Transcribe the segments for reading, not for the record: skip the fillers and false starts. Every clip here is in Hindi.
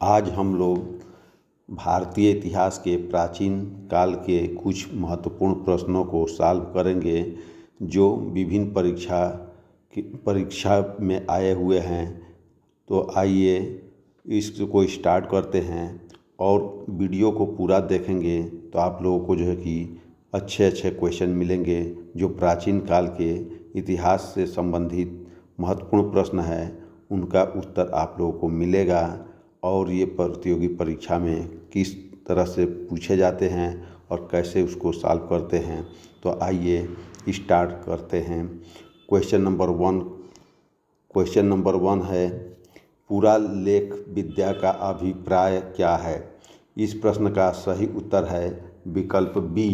आज हम लोग भारतीय इतिहास के प्राचीन काल के कुछ महत्वपूर्ण प्रश्नों को सॉल्व करेंगे जो विभिन्न परीक्षा में आए हुए हैं। तो आइए इसको स्टार्ट करते हैं और वीडियो को पूरा देखेंगे तो आप लोगों को जो है कि अच्छे अच्छे क्वेश्चन मिलेंगे जो प्राचीन काल के इतिहास से संबंधित महत्वपूर्ण प्रश्न है उनका उत्तर आप लोगों को मिलेगा। और ये प्रतियोगी परीक्षा में किस तरह से पूछे जाते हैं और कैसे उसको सॉल्व करते हैं। तो आइए स्टार्ट करते हैं। क्वेश्चन नंबर वन है, पुरालेख विद्या का अभिप्राय क्या है। इस प्रश्न का सही उत्तर है विकल्प बी,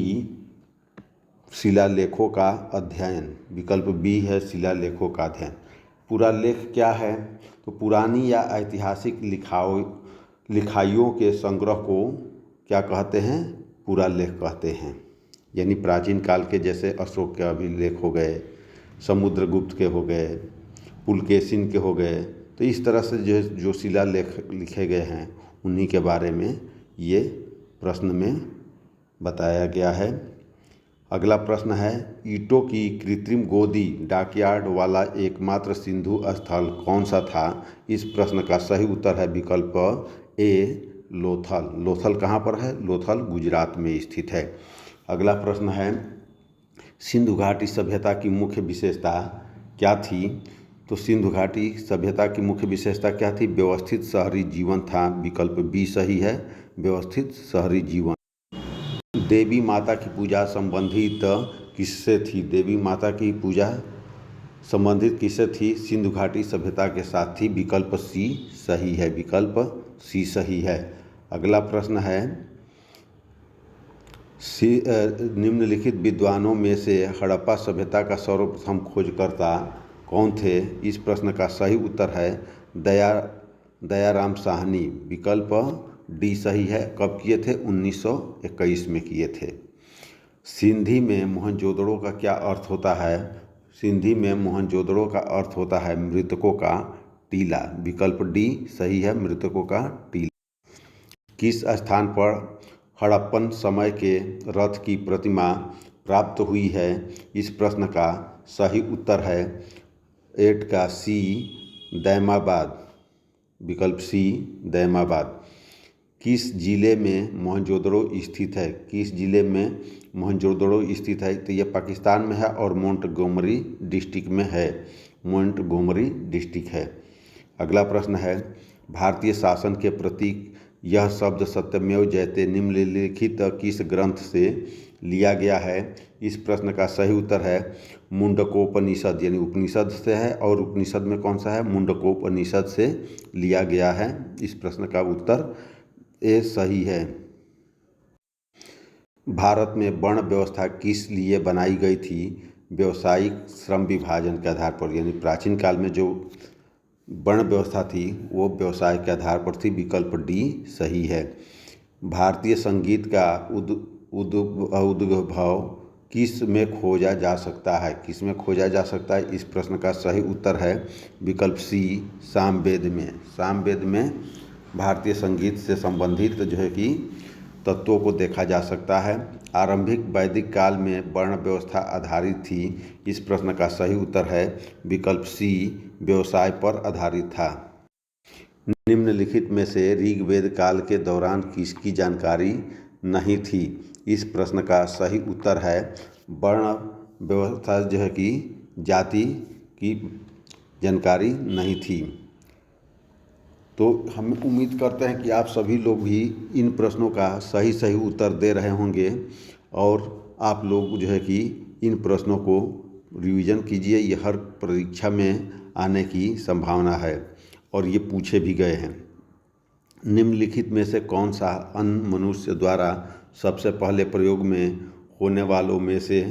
शिलालेखों का अध्ययन। विकल्प बी है शिलालेखों का अध्ययन। पुरालेख क्या है? तो पुरानी या ऐतिहासिक लिखाइयों के संग्रह को क्या कहते हैं? पुरालेख कहते हैं। यानी प्राचीन काल के जैसे अशोक के अभिलेख हो गए, समुद्रगुप्त के हो गए, पुलकेशिन के हो गए। तो इस तरह से जो शिलालेख लिखे गए हैं उन्हीं के बारे में ये प्रश्न में बताया गया है। अगला प्रश्न है, ईंटों की कृत्रिम गोदी डॉकयार्ड वाला एकमात्र सिंधु स्थल कौन सा था। इस प्रश्न का सही उत्तर है विकल्प ए, लोथल। लोथल कहाँ पर है? लोथल गुजरात में स्थित है। अगला प्रश्न है, सिंधु घाटी सभ्यता की मुख्य विशेषता क्या थी। तो सिंधु घाटी सभ्यता की मुख्य विशेषता क्या थी? व्यवस्थित शहरी जीवन था। विकल्प बी सही है, व्यवस्थित शहरी जीवन। देवी माता की पूजा संबंधित किससे थी? देवी माता की पूजा संबंधित किससे थी? सिंधु घाटी सभ्यता के साथ थी। विकल्प सी सही है, विकल्प सी सही है। अगला प्रश्न है, निम्नलिखित विद्वानों में से हड़प्पा सभ्यता का सर्वप्रथम खोजकर्ता कौन थे। इस प्रश्न का सही उत्तर है दयाराम साहनी। विकल्प डी सही है। कब किए थे? 1921 में किए थे। सिंधी में मोहनजोदड़ो का क्या अर्थ होता है? सिंधी में मोहनजोदड़ो का अर्थ होता है मृतकों का टीला। विकल्प डी सही है, मृतकों का टीला। किस स्थान पर हड़प्पन समय के रथ की प्रतिमा प्राप्त हुई है। इस प्रश्न का सही उत्तर है 8 का सी, दैमाबाद। विकल्प सी, दैमाबाद। किस जिले में मोहनजोदड़ो स्थित है? किस जिले में मोहनजोदड़ो स्थित है? तो ये पाकिस्तान में है और मोंटगोमरी डिस्ट्रिक्ट में है। मोंटगोमरी डिस्ट्रिक्ट है। अगला प्रश्न है, भारतीय शासन के प्रतीक यह शब्द सत्यमेव जयते निम्नलिखित किस ग्रंथ से लिया गया है। इस प्रश्न का सही उत्तर है मुंडकोपनिषद, यानी उपनिषद से है। और उपनिषद में कौन सा है? मुंडकोपनिषद से लिया गया है। इस प्रश्न का उत्तर ए सही है। भारत में वर्ण व्यवस्था किस लिए बनाई गई थी? व्यावसायिक श्रम विभाजन के आधार पर। यानी प्राचीन काल में जो वर्ण व्यवस्था थी वो व्यवसाय के आधार पर थी। विकल्प डी सही है। भारतीय संगीत का उद्भव किस में खोजा जा सकता है? किस में खोजा जा सकता है? इस प्रश्न का सही उत्तर है विकल्प सी, सामवेद में। सामवेद में भारतीय संगीत से संबंधित जो है कि तत्वों को देखा जा सकता है। आरंभिक वैदिक काल में वर्ण व्यवस्था आधारित थी। इस प्रश्न का सही उत्तर है विकल्प सी, व्यवसाय पर आधारित था। निम्नलिखित में से ऋग्वेद काल के दौरान किसकी जानकारी नहीं थी। इस प्रश्न का सही उत्तर है वर्ण व्यवस्था जो है कि जाति की जानकारी नहीं थी। तो हम उम्मीद करते हैं कि आप सभी लोग भी इन प्रश्नों का सही उत्तर दे रहे होंगे और आप लोग जो है कि इन प्रश्नों को रिवीजन कीजिए। ये हर परीक्षा में आने की संभावना है और ये पूछे भी गए हैं। निम्नलिखित में से कौन सा अन्य मनुष्य द्वारा सबसे पहले प्रयोग में होने वालों में से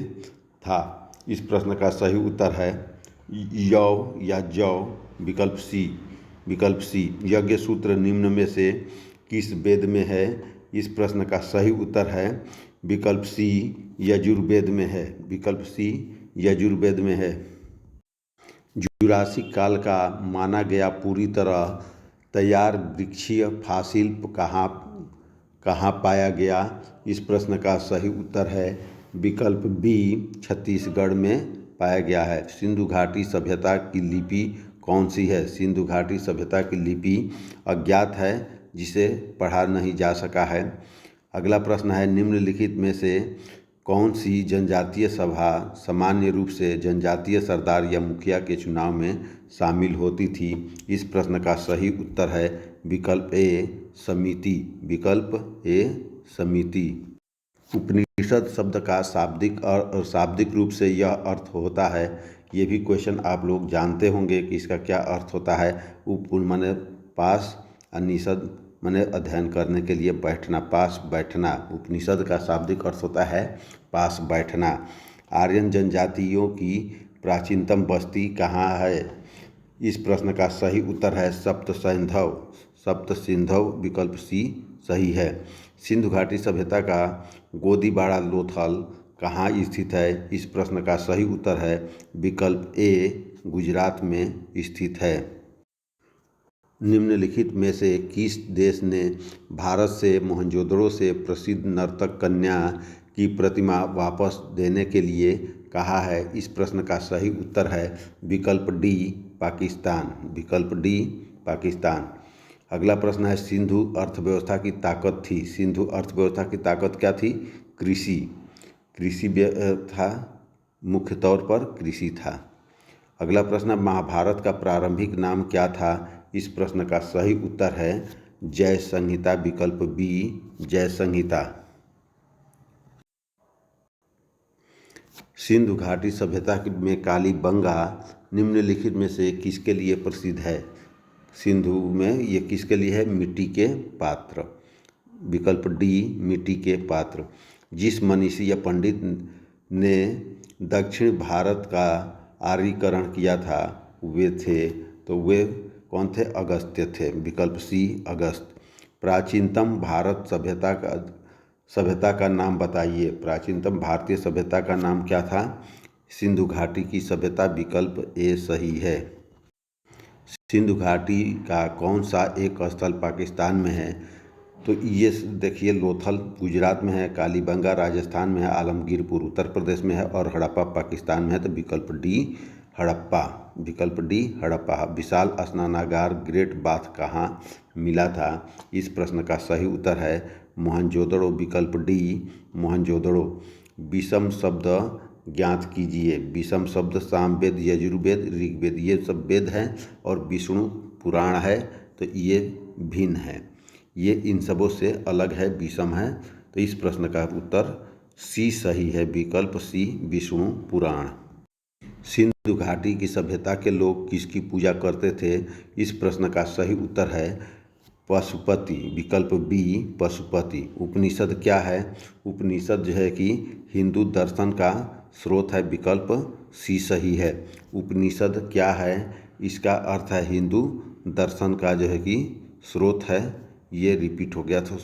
था। इस प्रश्न का सही उत्तर है यौ या जौ। विकल्प सी। यज्ञ सूत्र निम्न में से किस वेद में है। इस प्रश्न का सही उत्तर है विकल्प सी, यजुर्वेद में है। विकल्प सी, यजुर्वेद में है। जुरासिक काल का माना गया पूरी तरह तैयार वृक्षीय फासिल कहाँ कहाँ पाया गया? इस प्रश्न का सही उत्तर है विकल्प बी, छत्तीसगढ़ में पाया गया है। सिंधु घाटी सभ्यता की लिपि कौन सी है? सिंधु घाटी सभ्यता की लिपि अज्ञात है, जिसे पढ़ा नहीं जा सका है। अगला प्रश्न है निम्नलिखित में से कौन सी जनजातीय सभा सामान्य रूप से जनजातीय सरदार या मुखिया के चुनाव में शामिल होती थी? इस प्रश्न का सही उत्तर है विकल्प ए, समिति। विकल्प ए, समिति। उपनिषद शब्द का शाब्दिक रूप से यह अर्थ होता है, ये भी क्वेश्चन आप लोग जानते होंगे कि इसका क्या अर्थ होता है। उप माने पास, निषद माने अध्ययन करने के लिए बैठना, पास बैठना। उपनिषद का शाब्दिक अर्थ होता है पास बैठना। आर्यन जनजातियों की प्राचीनतम बस्ती कहाँ है? इस प्रश्न का सही उत्तर है सप्त सिंधव। सप्त सिंधव विकल्प सी सही है। सिंधु घाटी सभ्यता का गोदीबाड़ा लोथल कहाँ स्थित है? इस प्रश्न का सही उत्तर है विकल्प ए, गुजरात में स्थित है। निम्नलिखित में से किस देश ने भारत से मोहनजोदड़ो से प्रसिद्ध नर्तक कन्या की प्रतिमा वापस देने के लिए कहा है? इस प्रश्न का सही उत्तर है विकल्प डी, पाकिस्तान। विकल्प डी, पाकिस्तान। अगला प्रश्न है सिंधु अर्थव्यवस्था की ताकत थी। सिंधु अर्थव्यवस्था की ताकत क्या थी? कृषि। कृषि था, मुख्य तौर पर कृषि था। अगला प्रश्न महाभारत का प्रारंभिक नाम क्या था? इस प्रश्न का सही उत्तर है जय संहिता। विकल्प बी, जय संहिता। सिंधु घाटी सभ्यता में कालीबंगा निम्नलिखित में से किसके लिए प्रसिद्ध है? सिंधु में ये किसके लिए है? मिट्टी के पात्र। विकल्प डी, मिट्टी के पात्र। जिस मनीषी या पंडित ने दक्षिण भारत का आर्यीकरण किया था वे थे, तो वे कौन थे? अगस्त्य थे। विकल्प सी, अगस्त। प्राचीनतम भारत सभ्यता का नाम बताइए। प्राचीनतम भारतीय सभ्यता का नाम क्या था? सिंधु घाटी की सभ्यता। विकल्प ए सही है। सिंधु घाटी का कौन सा एक स्थल पाकिस्तान में है? तो ये देखिए लोथल गुजरात में है, कालीबंगा राजस्थान में है, आलमगीरपुर उत्तर प्रदेश में है और हड़प्पा पाकिस्तान में है। तो विकल्प डी, हड़प्पा। विकल्प डी, हड़प्पा। विशाल स्नानागार ग्रेट बाथ कहाँ मिला था? इस प्रश्न का सही उत्तर है मोहनजोदड़ो। विकल्प डी, मोहनजोदड़ो। विषम शब्द ज्ञात कीजिए। विषम शब्द सामवेद, यजुर्वेद, ऋग्वेद, ये सब वेद हैं और विष्णु पुराण है, तो ये भिन्न है, ये इन सबों से अलग है, विषम है। तो इस प्रश्न का उत्तर सी सही है। विकल्प सी, विष्णु पुराण। सिंधु घाटी की सभ्यता के लोग किसकी पूजा करते थे? इस प्रश्न का सही उत्तर है पशुपति। विकल्प बी, पशुपति। उपनिषद क्या है? उपनिषद जो है कि हिंदू दर्शन का स्रोत है। विकल्प सी सही है। उपनिषद क्या है? इसका अर्थ है हिंदू दर्शन का जो है कि स्रोत है। ये रिपीट हो गया था।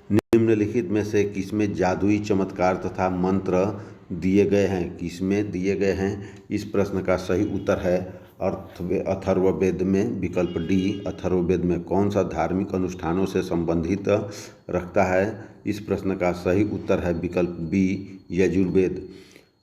निम्नलिखित में से किसमें जादुई चमत्कार तथा मंत्र दिए गए हैं? किसमें दिए गए हैं? इस प्रश्न का सही उत्तर है अथर्ववेद में। विकल्प डी, अथर्ववेद में। कौन सा धार्मिक अनुष्ठानों से संबंधित रखता है? इस प्रश्न का सही उत्तर है विकल्प बी, यजुर्वेद।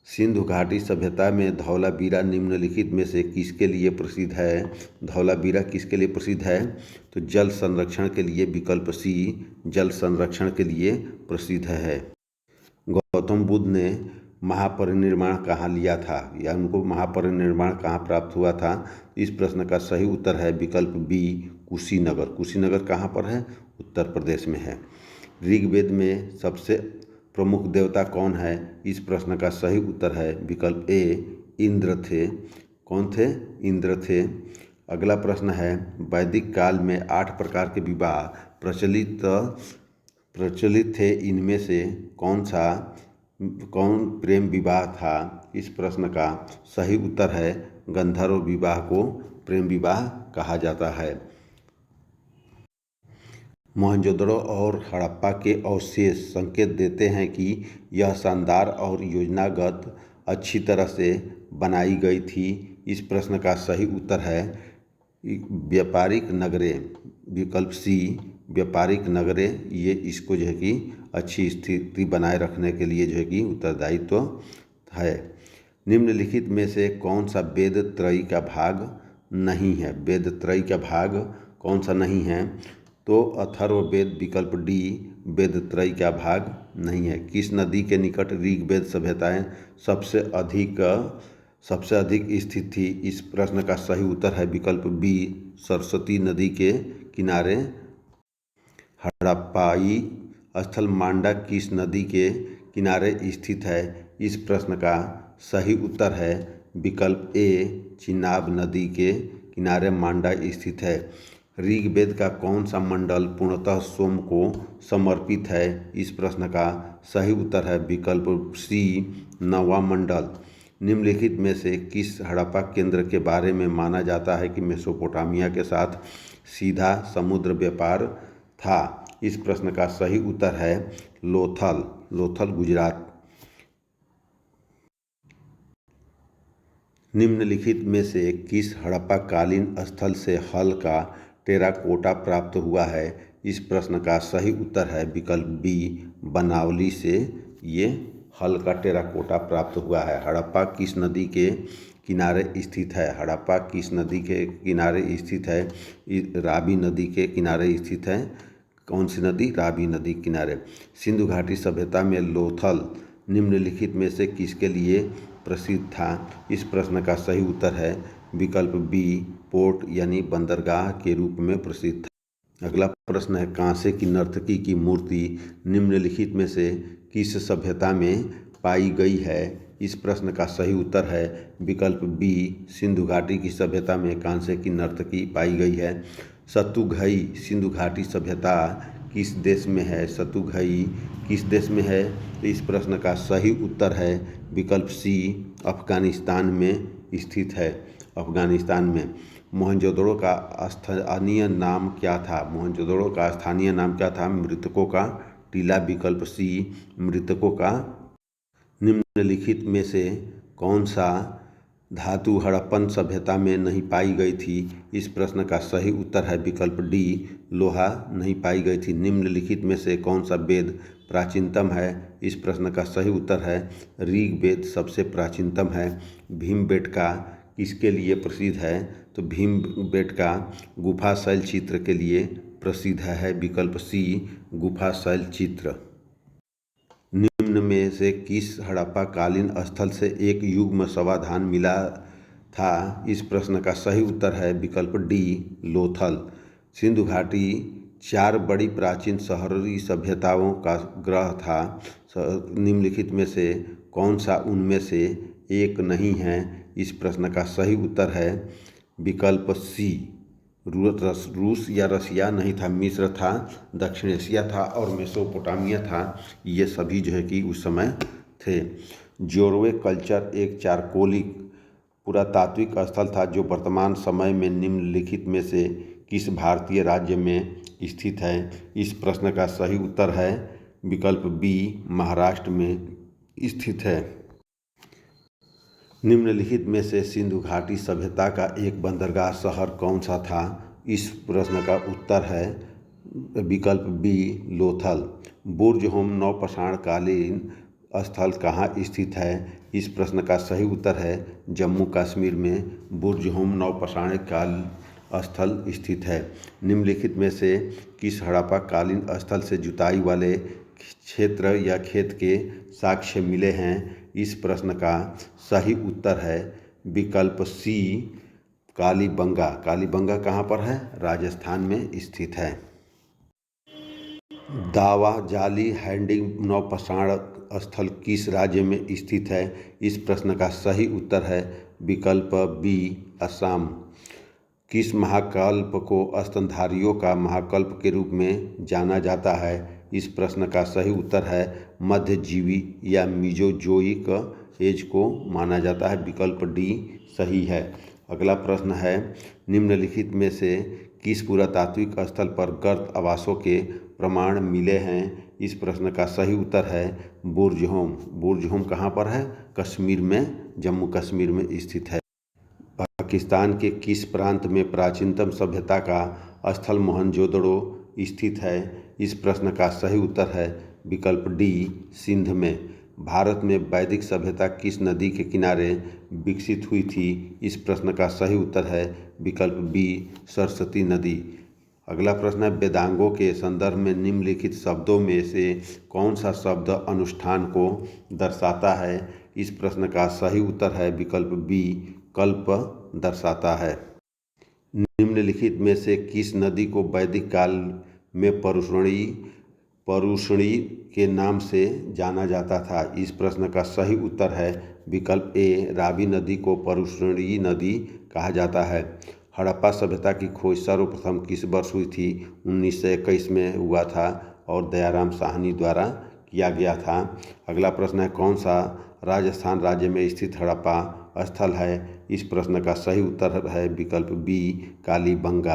सिंधु घाटी सभ्यता में धौलावीरा निम्नलिखित में से किसके लिए प्रसिद्ध है? धौलावीरा किसके लिए प्रसिद्ध है? तो जल संरक्षण के लिए। विकल्प सी, जल संरक्षण के लिए प्रसिद्ध है। गौतम बुद्ध ने महापरिनिर्वाण कहाँ लिया था, या उनको महापरिनिर्वाण कहाँ प्राप्त हुआ था? इस प्रश्न का सही उत्तर है विकल्प बी, कुशीनगर। कुशीनगर कहाँ पर है? उत्तर प्रदेश में है। ऋग्वेद में सबसे प्रमुख देवता कौन है? इस प्रश्न का सही उत्तर है विकल्प ए, इंद्र थे। कौन थे? इंद्र थे। अगला प्रश्न है वैदिक काल में 8 प्रकार के विवाह प्रचलित थे, इनमें से कौन प्रेम विवाह था? इस प्रश्न का सही उत्तर है गंधर्व विवाह को प्रेम विवाह कहा जाता है। मोहनजोदड़ो और हड़प्पा के अवशेष संकेत देते हैं कि यह शानदार और योजनागत अच्छी तरह से बनाई गई थी। इस प्रश्न का सही उत्तर है व्यापारिक नगरें, विकल्प सी व्यापारिक नगरें, ये इसको जो है कि अच्छी स्थिति बनाए रखने के लिए जो है कि उत्तरदायित्व है। निम्नलिखित में से कौन सा वेद त्रयी का भाग नहीं है? वेद त्रयी का भाग कौन सा नहीं है? तो अथर्ववेद, विकल्प डी वेद त्रयी का भाग नहीं है। किस नदी के निकट ऋग्वेद सभ्यताएं सबसे अधिक स्थित थी? इस प्रश्न का सही उत्तर है विकल्प बी सरस्वती नदी के किनारे। हड़प्पाई स्थल मांडा किस नदी के किनारे स्थित है? इस प्रश्न का सही उत्तर है विकल्प ए चिनाब नदी के किनारे मांडा स्थित है। ऋग्वेद का कौन सा मंडल पूर्णतः सोम को समर्पित है? इस प्रश्न का सही उत्तर है विकल्प सी नौवां मंडल। निम्नलिखित में से किस हड़प्पा केंद्र के बारे में माना जाता है कि मेसोपोटामिया के साथ सीधा समुद्र व्यापार था? इस प्रश्न का सही उत्तर है लोथल गुजरात। निम्नलिखित में से किस हड़प्पा कालीन स्थल से हल का टेराकोटा प्राप्त हुआ है? इस प्रश्न का सही उत्तर है विकल्प बी बनावली से ये हल का टेराकोटा प्राप्त हुआ है। हड़प्पा किस नदी के किनारे स्थित है? हड़प्पा किस नदी के किनारे स्थित है? रावी नदी के किनारे स्थित है। कौन सी नदी? रावी नदी किनारे। सिंधु घाटी सभ्यता में लोथल निम्नलिखित में से किसके लिए प्रसिद्ध था? इस प्रश्न का सही उत्तर है विकल्प बी पोर्ट यानी बंदरगाह के रूप में प्रसिद्ध था। अगला प्रश्न है कांसे की नर्तकी की मूर्ति निम्नलिखित में से किस सभ्यता में पाई गई है? इस प्रश्न का सही उत्तर है विकल्प बी सिंधु घाटी की सभ्यता में कांसे की नर्तकी पाई गई है। सतुघई सिंधु घाटी सभ्यता किस देश में है? सतुघई किस देश में है? तो इस प्रश्न का सही उत्तर है विकल्प सी अफगानिस्तान में स्थित है। अफगानिस्तान में। मोहनजोदड़ो का स्थानीय नाम क्या था? मोहनजोदड़ो का स्थानीय नाम क्या था? मृतकों का टीला, विकल्प सी मृतकों का। निम्नलिखित में से कौन सा धातु हड़प्पन सभ्यता में नहीं पाई गई थी? इस प्रश्न का सही उत्तर है विकल्प डी लोहा नहीं पाई गई थी। निम्नलिखित में से कौन सा वेद प्राचीनतम है? इस प्रश्न का सही उत्तर है ऋग्वेद सबसे प्राचीनतम है। भीमबेटका किसके लिए प्रसिद्ध है? तो भीमबेटका गुफा शैल चित्र के लिए प्रसिद्ध है। विकल्प सी गुफा शैल चित्र। निम्न में से किस हड़प्पा कालीन स्थल से एक युग्म समाधान मिला था? इस प्रश्न का सही उत्तर है विकल्प डी लोथल। सिंधु घाटी 4 बड़ी प्राचीन शहरी सभ्यताओं का ग्रह था। निम्नलिखित में से कौन सा उनमें से एक नहीं है? इस प्रश्न का सही उत्तर है विकल्प सी रूस या रसिया नहीं था, मिस्र था, दक्षिण एशिया था और मेसोपोटामिया था। ये सभी जो है कि उस समय थे। जोरवे कल्चर एक चारकोलिक पुरातात्विक स्थल था जो वर्तमान समय में निम्नलिखित में से किस भारतीय राज्य में स्थित है? इस प्रश्न का सही उत्तर है विकल्प बी महाराष्ट्र में स्थित है। निम्नलिखित में से सिंधु घाटी सभ्यता का एक बंदरगाह शहर कौन सा था? इस प्रश्न का उत्तर है विकल्प बी लोथल। बुर्ज होम नौपाषाण कालीन स्थल कहाँ स्थित है? इस प्रश्न का सही उत्तर है जम्मू कश्मीर में बुर्ज होम नौपाषाण काल स्थल स्थित है। निम्नलिखित में से किस हड़प्पा कालीन स्थल से जुताई वाले क्षेत्र या खेत के साक्ष्य मिले हैं? इस प्रश्न का सही उत्तर है विकल्प सी कालीबंगा। कालीबंगा कहाँ पर है? राजस्थान में स्थित है। दावा जाली हैंडिंग नौपाषाण स्थल किस राज्य में स्थित है? इस प्रश्न का सही उत्तर है विकल्प बी असम। किस महाकल्प को स्तनधारियों का महाकल्प के रूप में जाना जाता है? इस प्रश्न का सही उत्तर है मध्यजीवी या मीजोजोइक एज को माना जाता है। विकल्प डी सही है। अगला प्रश्न है निम्नलिखित में से किस पुरातात्विक स्थल पर गर्त आवासों के प्रमाण मिले हैं? इस प्रश्न का सही उत्तर है बुर्ज होम। बुर्ज होम कहाँ पर है? कश्मीर में, जम्मू कश्मीर में स्थित है। पाकिस्तान के किस प्रांत में प्राचीनतम सभ्यता का स्थल मोहनजोदड़ो स्थित है? इस प्रश्न का सही उत्तर है विकल्प डी, सिंध में। भारत में वैदिक सभ्यता किस नदी के किनारे विकसित हुई थी? इस प्रश्न का सही उत्तर है विकल्प बी, सरस्वती नदी। अगला प्रश्न है, वेदांगों के संदर्भ में निम्नलिखित शब्दों में से कौन सा शब्द अनुष्ठान को दर्शाता है? इस प्रश्न का सही उत्तर है विकल्प बी, कल्प दर्शाता है। निम्नलिखित में से किस नदी को वैदिक काल में परुष्णी के नाम से जाना जाता था? इस प्रश्न का सही उत्तर है विकल्प ए, रावी नदी को परुष्णी नदी कहा जाता है। हड़प्पा सभ्यता की खोज सर्वप्रथम किस वर्ष हुई थी? 1921 में हुआ था और दयाराम साहनी द्वारा किया गया था। अगला प्रश्न है, कौन सा राजस्थान राज्य में स्थित हड़प्पा स्थल है? इस प्रश्न का सही उत्तर है विकल्प बी, कालीबंगा।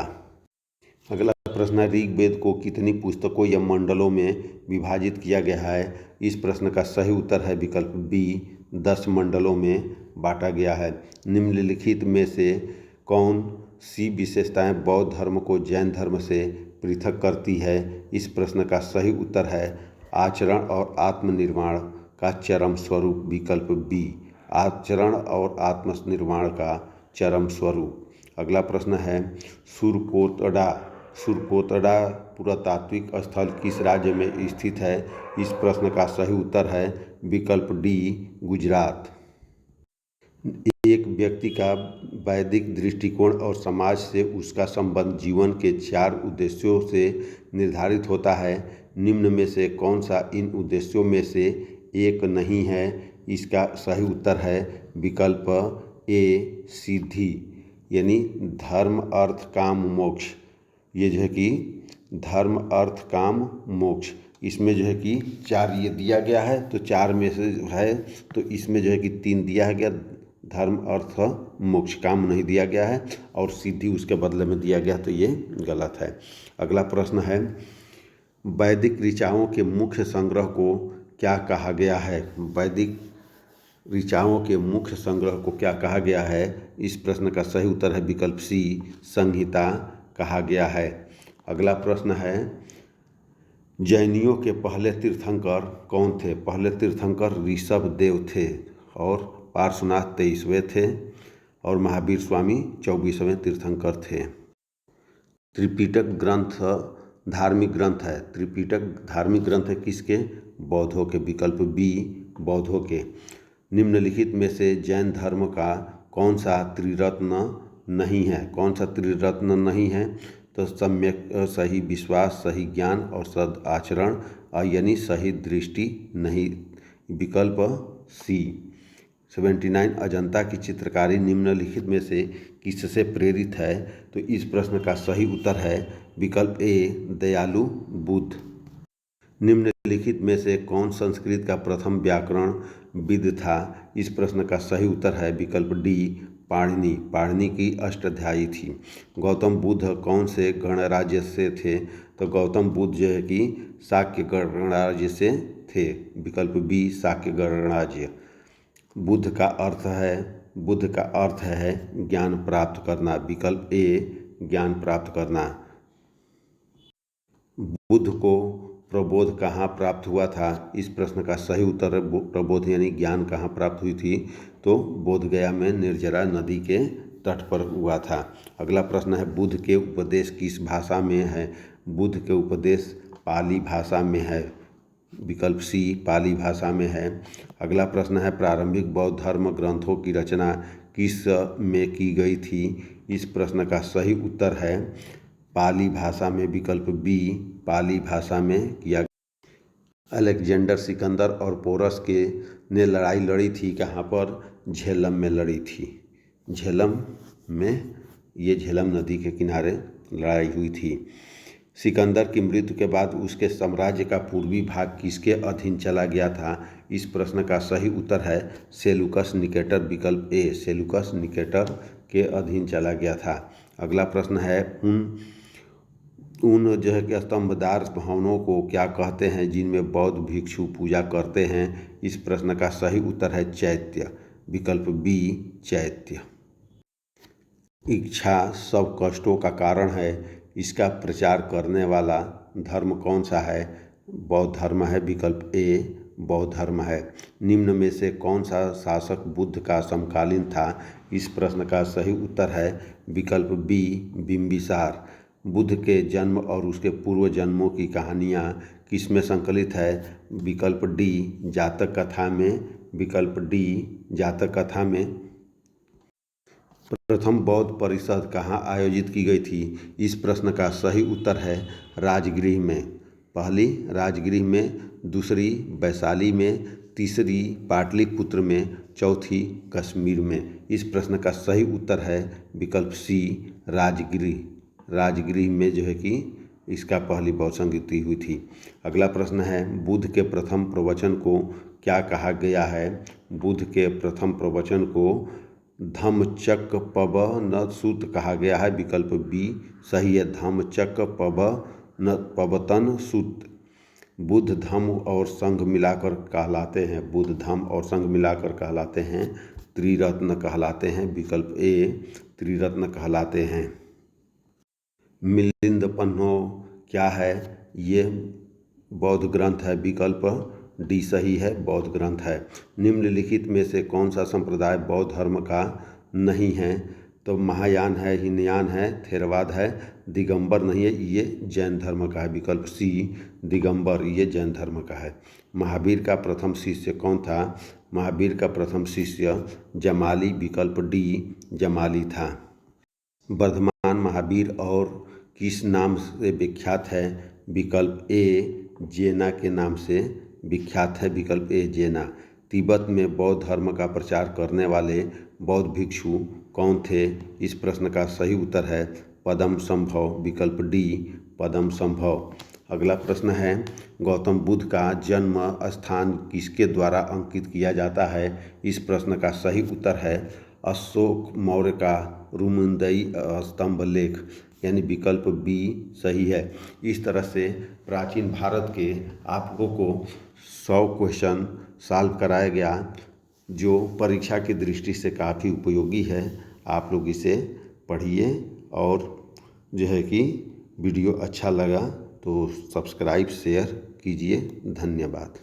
अगला प्रश्न है, ऋग्वेद को कितनी पुस्तकों या मंडलों में विभाजित किया गया है? इस प्रश्न का सही उत्तर है विकल्प बी, 10 मंडलों में बांटा गया है। निम्नलिखित में से कौन सी विशेषताएं बौद्ध धर्म को जैन धर्म से पृथक करती है? इस प्रश्न का सही उत्तर है आचरण और आत्मनिर्वाण का चरम स्वरूप, विकल्प बी, आचरण और आत्मनिर्वाण का चरम स्वरूप। अगला प्रश्न है, सुरकोटड़ा पुरातात्विक स्थल किस राज्य में स्थित है? इस प्रश्न का सही उत्तर है विकल्प डी, गुजरात। एक व्यक्ति का वैदिक दृष्टिकोण और समाज से उसका संबंध जीवन के 4 उद्देश्यों से निर्धारित होता है। निम्न में से कौन सा इन उद्देश्यों में से एक नहीं है? इसका सही उत्तर है विकल्प ए, सिद्धि, यानी धर्म अर्थ काम मोक्ष। ये जो है कि धर्म अर्थ काम मोक्ष, इसमें जो है कि 4 ये दिया गया है, तो 4 में से है तो इसमें जो है कि 3 दिया गया, धर्म अर्थ मोक्ष, काम नहीं दिया गया है और सिद्धि उसके बदले में दिया गया, तो ये गलत है। अगला प्रश्न है, वैदिक ऋचाओं के मुख्य संग्रह को क्या कहा गया है? वैदिक ऋचाओं के मुख्य संग्रह को क्या कहा गया है? इस प्रश्न का सही उत्तर है विकल्प सी, संहिता कहा गया है। अगला प्रश्न है, जैनियों के पहले तीर्थंकर कौन थे? पहले तीर्थंकर ऋषभ देव थे और पार्श्वनाथ 23वें थे और महावीर स्वामी 24वें तीर्थंकर थे। त्रिपिटक ग्रंथ धार्मिक ग्रंथ है। त्रिपिटक धार्मिक ग्रंथ है किसके? बौद्धों के, विकल्प बी, बौद्धों के। निम्नलिखित में से जैन धर्म का कौन सा त्रिरत्न नहीं है? कौन सा त्रिरत्न नहीं है? तो सम्यक सही विश्वास, सही ज्ञान और सद आचरण, यानी सही दृष्टि नहीं, विकल्प सी। 79 अजंता की चित्रकारी निम्नलिखित में से किससे प्रेरित है? तो इस प्रश्न का सही उत्तर है विकल्प ए, दयालु बुद्ध। निम्नलिखित में से कौन संस्कृत का प्रथम व्याकरण विद था? इस प्रश्न का सही उत्तर है विकल्प डी, पाणिनि। पाणिनि की अष्टाध्यायी थी। गौतम बुद्ध कौन से गणराज्य से थे? तो गौतम बुद्ध जो है कि शाक्य गणराज्य से थे, विकल्प बी, शाक्य गणराज्य। बुद्ध का अर्थ है ज्ञान प्राप्त करना, विकल्प ए, ज्ञान प्राप्त करना। बुद्ध को प्रबोध कहाँ प्राप्त हुआ था? इस प्रश्न का सही उत्तर है प्रबोध यानी ज्ञान कहाँ प्राप्त हुई थी? तो बोधगया में निर्जरा नदी के तट पर हुआ था। अगला प्रश्न है, बुद्ध के उपदेश किस भाषा में है? बुद्ध के उपदेश पाली भाषा में है, विकल्प सी, पाली भाषा में है। अगला प्रश्न है, प्रारंभिक बौद्ध धर्म ग्रंथों की रचना किस में की गई थी? इस प्रश्न का सही उत्तर है पाली भाषा में, विकल्प बी, पाली भाषा में किया। अलेक्जेंडर सिकंदर और पोरस के ने लड़ाई लड़ी थी कहाँ पर? झेलम में लड़ी थी। झेलम में, ये झेलम नदी के किनारे लड़ाई हुई थी। सिकंदर की मृत्यु के बाद उसके साम्राज्य का पूर्वी भाग किसके अधीन चला गया था? इस प्रश्न का सही उत्तर है सेलुकस निकेटर, विकल्प ए, सेलुकस निकेटर के अधीन चला गया था। अगला प्रश्न है, उन जो है कि स्तंभदार भवनों को क्या कहते हैं जिनमें बौद्ध भिक्षु पूजा करते हैं? इस प्रश्न का सही उत्तर है चैत्य, विकल्प बी, चैत्य। इच्छा सब कष्टों का कारण है। इसका प्रचार करने वाला धर्म कौन सा है? बौद्ध धर्म है। विकल्प ए बौद्ध धर्म है। निम्न में से कौन सा शासक बुद्ध का समकालीन था? इस प्रश्न का सही उत्तर है विकल्प बी बिंबिसार। बुद्ध के जन्म और उसके पूर्व जन्मों की कहानियाँ किसमें संकलित है? विकल्प डी जातक कथा में। विकल्प डी जातक कथा में। प्रथम बौद्ध परिषद कहाँ आयोजित की गई थी? इस प्रश्न का सही उत्तर है राजगृह में। पहली राजगृह में, दूसरी वैशाली में, तीसरी पाटलिपुत्र में, चौथी कश्मीर में। इस प्रश्न का सही उत्तर है विकल्प सी राजगृह। राजगृह में जो है कि इसका पहली बौद्ध संगीति हुई थी। अगला प्रश्न है बुद्ध के प्रथम प्रवचन को क्या कहा गया है? बुद्ध के प्रथम प्रवचन को धम्मचक्कपवनसुत्त कहा गया है। विकल्प बी सही है, धम्मचक्कपवनतन सुत्त। बुद्ध धम्म और संघ मिलाकर कहलाते हैं। बुद्ध धम्म और संघ मिलाकर कहलाते हैं त्रिरत्न कहलाते हैं। विकल्प ए त्रिरत्न कहलाते हैं। मिलिंद पन्हो क्या है? ये बौद्ध ग्रंथ है। विकल्प डी सही है, बौद्ध ग्रंथ है। निम्नलिखित में से कौन सा संप्रदाय बौद्ध धर्म का नहीं है? तो महायान है, हीनयान है, थेरवाद है, दिगंबर नहीं है, ये जैन धर्म का है। विकल्प सी दिगंबर, ये जैन धर्म का है। महावीर का प्रथम शिष्य कौन था? महावीर का प्रथम शिष्य जमाली। विकल्प डी जमाली था। वर्धमान महावीर और किस नाम से विख्यात है? विकल्प ए जेना के नाम से विख्यात है। विकल्प ए जेना। तिब्बत में बौद्ध धर्म का प्रचार करने वाले बौद्ध भिक्षु कौन थे? इस प्रश्न का सही उत्तर है पद्मसंभव। विकल्प डी पद्मसंभव। अगला प्रश्न है गौतम बुद्ध का जन्म स्थान किसके द्वारा अंकित किया जाता है? इस प्रश्न का सही उत्तर है अशोक मौर्य का रुमंदई स्तंभ लेख, यानी विकल्प बी सही है। इस तरह से प्राचीन भारत के आप लोगों को 100 क्वेश्चन सॉल्व कराया गया, जो परीक्षा की दृष्टि से काफ़ी उपयोगी है। आप लोग इसे पढ़िए और जो है कि वीडियो अच्छा लगा तो सब्सक्राइब शेयर कीजिए। धन्यवाद।